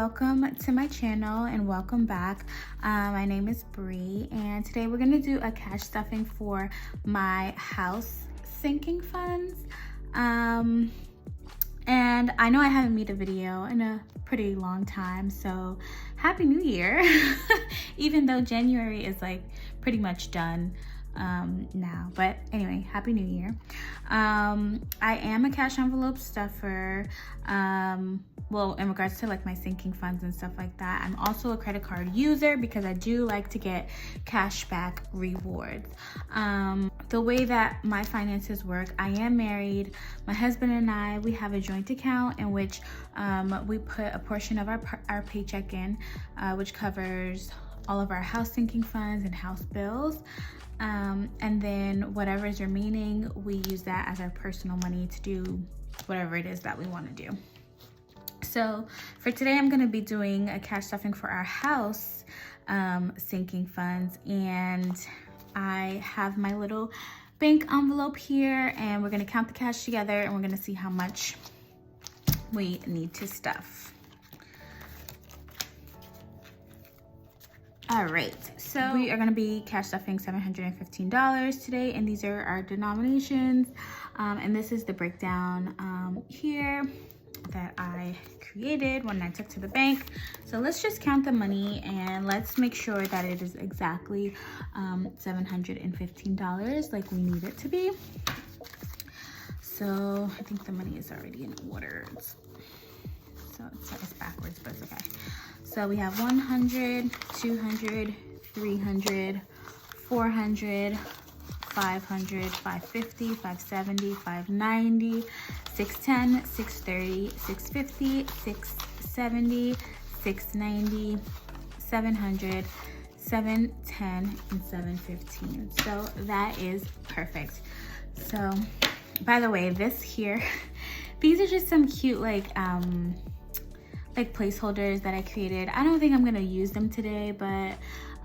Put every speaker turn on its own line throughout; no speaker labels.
welcome to my channel and welcome back. My name is Bree and today we're gonna do a cash stuffing for my house sinking funds. And I know I haven't made a video in a pretty long time, so Happy New Year. Even though January is like pretty much done now, but anyway, Happy New Year. I am a cash envelope stuffer, well, in regards to like my sinking funds and stuff like that. I'm also a credit card user because I do like to get cash back rewards. The way that my finances work, I am married. My husband and I, we have a joint account in which we put a portion of our paycheck in, which covers all of our house sinking funds and house bills. And then whatever is remaining, we use that as our personal money to do whatever it is that we want to do. So for today, I'm going to be doing a cash stuffing for our house sinking funds, and I have my little bank envelope here, and we're going to count the cash together and we're going to see how much we need to stuff. All right, so we are going to be cash stuffing $715 today, and these are our denominations, and this is the breakdown here that I created when I took to the bank. So let's just count the money and let's make sure that it is exactly $715 like we need it to be. So I think the money is already in order. So it's backwards, but it's okay. So we have 100, 200, 300, 400, 500, 550, 570, 590, 610, 630, 650, 670, 690, 700, 710, and 715. So that is perfect. So by the way, this here, these are just some cute like placeholders that I created. I don't think I'm gonna use them today, but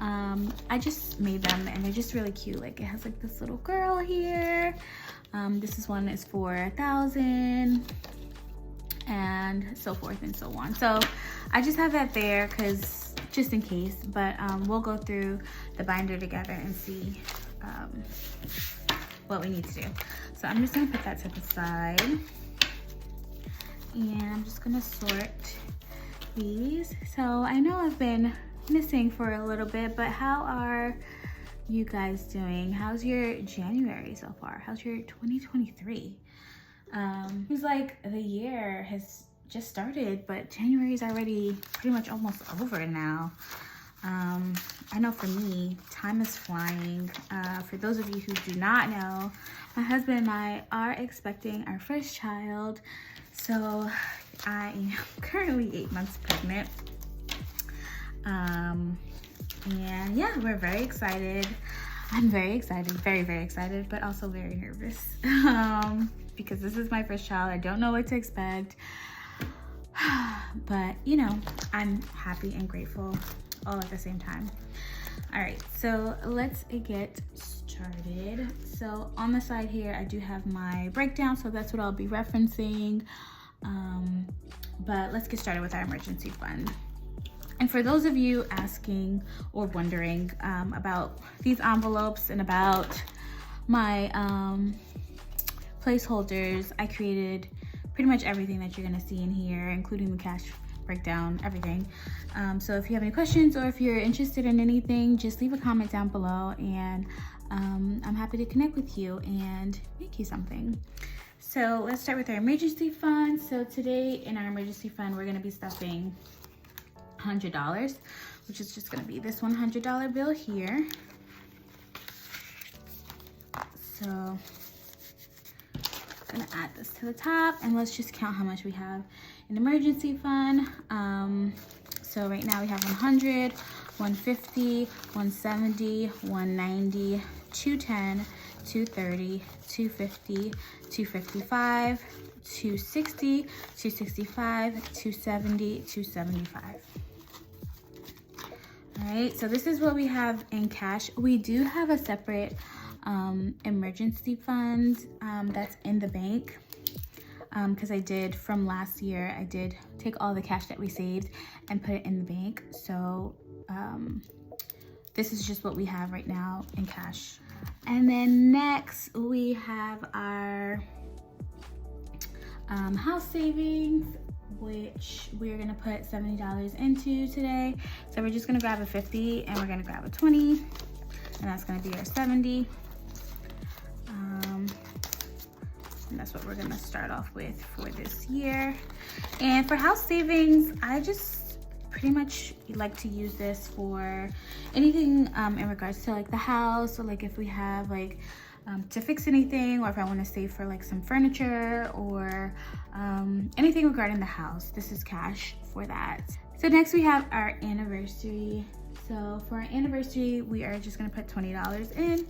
I just made them and they're just really cute. Like it has like this little girl here. This one is for 1,000 and so forth and so on. So I just have that there because just in case, but we'll go through the binder together and see what we need to do. So I'm just gonna put that to the side and I'm just gonna sort these. So I know I've been missing for a little bit, but how are you guys doing? How's your January so far? How's your 2023? Seems like the year has just started, but January is already pretty much almost over now. I know for me, time is flying. For those of you who do not know, my husband and I are expecting our first child. So I am currently 8 months pregnant. And yeah, we're very excited. I'm very excited, very, very excited, but also very nervous because this is my first child. I don't know what to expect, but you know, I'm happy and grateful all at the same time. All right, so let's get started. So on the side here, I do have my breakdown, so that's what I'll be referencing. But let's get started with our emergency fund. And for those of you asking or wondering about these envelopes and about my placeholders, I created pretty much everything that you're gonna see in here, including the cash breakdown, everything. So if you have any questions or if you're interested in anything, just leave a comment down below and I'm happy to connect with you and make you something. So let's start with our emergency fund. So today in our emergency fund, we're gonna be stuffing $100, which is just gonna be this $100 bill here. So I'm gonna add this to the top and let's just count how much we have in emergency fund. So right now we have 100, 150, 170, 190, 210, 230, 250, 255, 260, 265, 270, 275. All right, so this is what we have in cash. We do have a separate emergency fund that's in the bank. because I did from last year, I did take all the cash that we saved and put it in the bank. So this is just what we have right now in cash. And then next we have our house savings, which we're gonna put $70 into today. So we're just gonna grab a 50 and we're gonna grab a 20, and that's gonna be our 70. And that's what we're gonna start off with for this year. And for house savings, I just pretty much like to use this for anything in regards to like the house, or like if we have like to fix anything, or if I want to save for like some furniture or anything regarding the house. This is cash for that. So next we have our anniversary. So for our anniversary, we are just gonna put $20 in.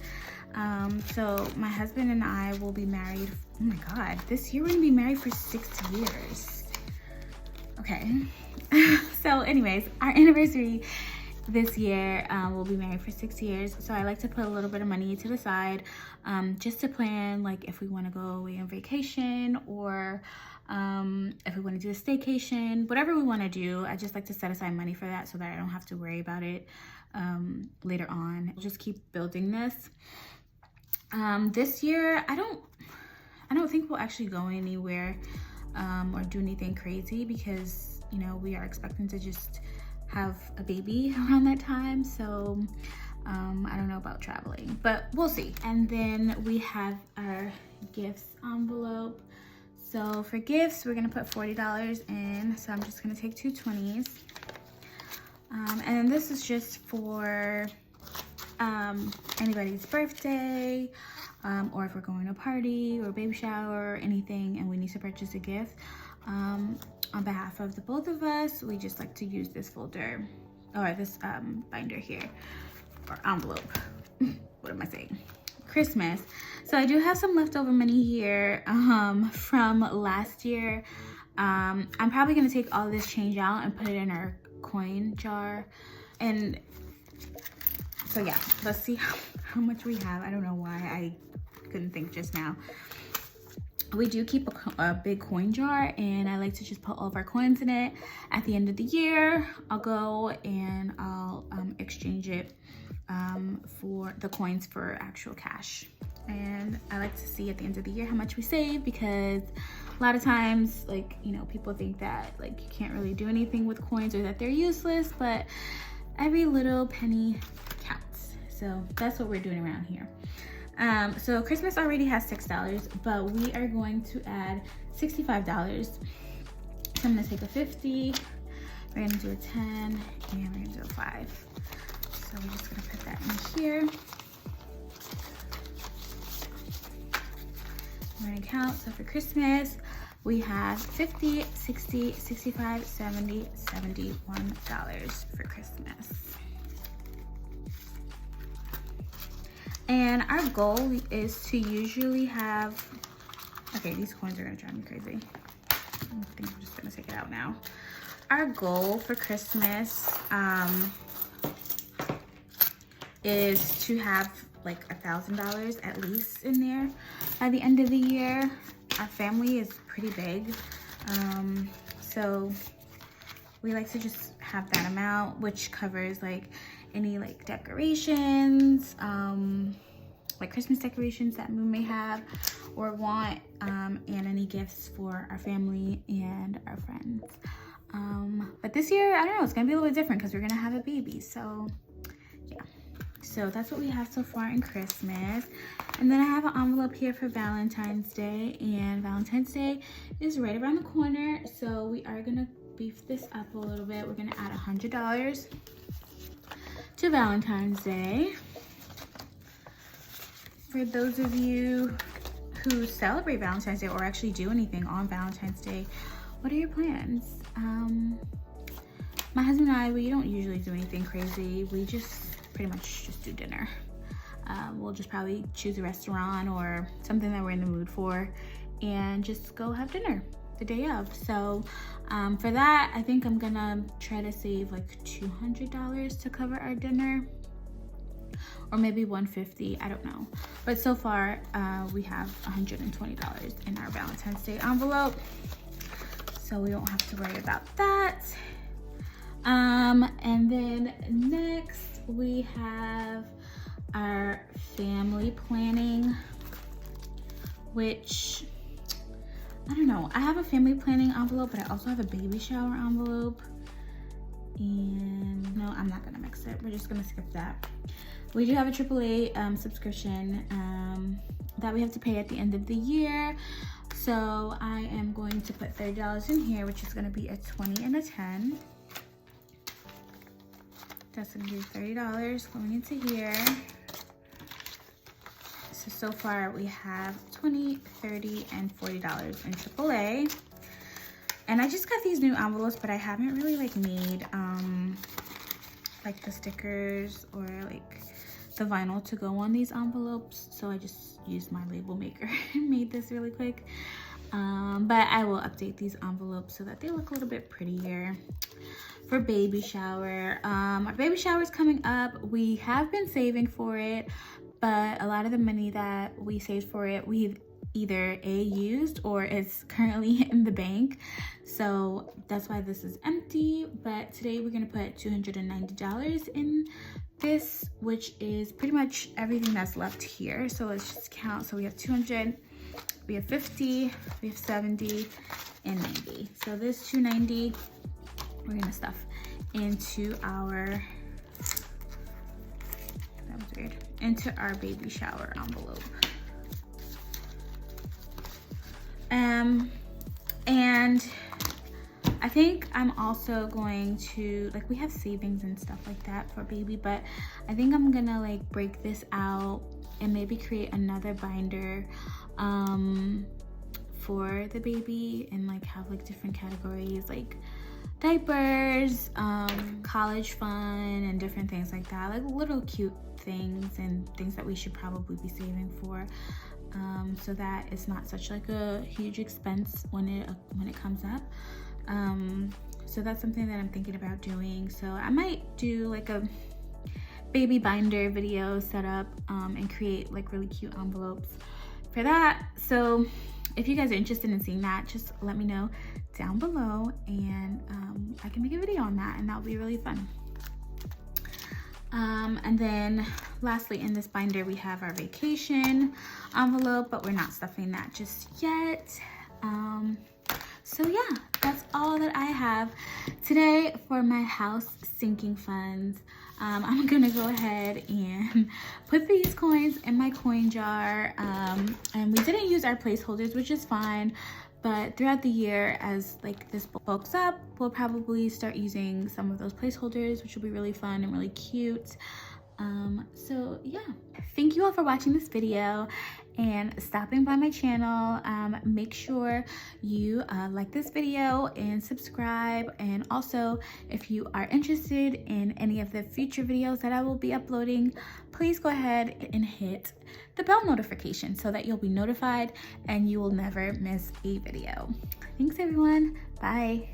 So my husband and I will be married, oh my God, this year we're gonna be married for 6 years. Okay, so anyways, our anniversary this year, we'll be married for 6 years. So I like to put a little bit of money to the side, just to plan like if we wanna go away on vacation, or if we wanna do a staycation, whatever we wanna do. I just like to set aside money for that so that I don't have to worry about it later on. I'll just keep building this. This year, I don't think we'll actually go anywhere or do anything crazy, because you know we are expecting to just have a baby around that time. So I don't know about traveling, but we'll see. And then we have our gifts envelope. So for gifts, we're gonna put $40 in. So I'm just gonna take two 20s. And then this is just for anybody's birthday, or if we're going to a party or baby shower or anything and we need to purchase a gift. On behalf of the both of us, we just like to use this folder, or this binder here, or envelope. What am I saying? Christmas. So I do have some leftover money here from last year. I'm probably gonna take all this change out and put it in our coin jar. And so yeah, let's see how much we have. I don't know why I couldn't think just now. We do keep a big coin jar, and I like to just put all of our coins in it. At the end of the year, I'll go and I'll exchange it for the coins for actual cash. And I like to see at the end of the year how much we save, because a lot of times, like, you know, people think that like you can't really do anything with coins or that they're useless, but every little penny counts. So that's what we're doing around here. So Christmas already has $6, but we are going to add $65. So I'm gonna take a 50, we're gonna do a 10, and we're gonna do a 5. So we're just gonna put that in here. We're gonna count. So for Christmas, we have 50, 60, 65, 70, $71 for Christmas. And our goal is to usually have, okay, these coins are gonna drive me crazy. I think I'm just gonna take it out now. Our goal for Christmas is to have like $1,000 at least in there by the end of the year. Our family is pretty big, so we like to just have that amount, which covers like any like decorations, like Christmas decorations that we may have or want, and any gifts for our family and our friends. But this year, I don't know, it's gonna be a little bit different because we're gonna have a baby. So yeah, so that's what we have so far in Christmas. And then I have an envelope here for Valentine's Day, and Valentine's Day is right around the corner. So we are gonna beef this up a little bit. We're gonna add $100 to Valentine's Day. For those of you who celebrate Valentine's Day or actually do anything on Valentine's Day, what are your plans? My husband and I, we don't usually do anything crazy. We just pretty much just do dinner. We'll just probably choose a restaurant or something that we're in the mood for and just go have dinner the day of. So for that, I think I'm gonna try to save like $200 to cover our dinner. or maybe $150, I don't know. But so far we have $120 in our Valentine's Day envelope, so we don't have to worry about that. And then next we have our family planning, which I don't know, I have a family planning envelope, but I also have a baby shower envelope. And no, I'm not gonna mix it, we're just gonna skip that. We do have a AAA subscription that we have to pay at the end of the year, so I am going to put $30 in here, which is gonna be a 20 and a 10. That's gonna be $30 going into here. So far we have $20, $30, and $40 in AAA. And I just got these new envelopes, but I haven't really like made like the stickers or like the vinyl to go on these envelopes. So I just used my label maker and made this really quick. But I will update these envelopes so that they look a little bit prettier. For baby shower, our baby shower is coming up. We have been saving for it, but a lot of the money that we saved for it, we've either used or it's currently in the bank. So that's why this is empty. But today we're gonna put $290 in this, which is pretty much everything that's left here. So let's just count. So we have 200, we have 50, we have 70, and 90. So this 290, we're gonna stuff into our, that was weird, into our baby shower envelope. And I think I'm also going to, like, we have savings and stuff like that for baby, but I think I'm gonna like break this out and maybe create another binder for the baby and like have like different categories like diapers, college fun, and different things like that, like little cute things and things that we should probably be saving for, so that it's not such like a huge expense when it comes up. So that's something that I'm thinking about doing. So I might do like a baby binder video setup and create like really cute envelopes for that. So if you guys are interested in seeing that, just let me know down below, and I can make a video on that, and that'll be really fun. And then lastly, in this binder we have our vacation envelope, but we're not stuffing that just yet. So yeah, that's all that I have today for my house sinking funds. I'm gonna go ahead and put these coins in my coin jar, and we didn't use our placeholders, which is fine, but throughout the year, as like this bulks up, we'll probably start using some of those placeholders, which will be really fun and really cute. So yeah, thank you all for watching this video and stopping by my channel. Make sure you like this video and subscribe, and also if you are interested in any of the future videos that I will be uploading, please go ahead and hit the bell notification so that you'll be notified and you will never miss a video. Thanks everyone, bye.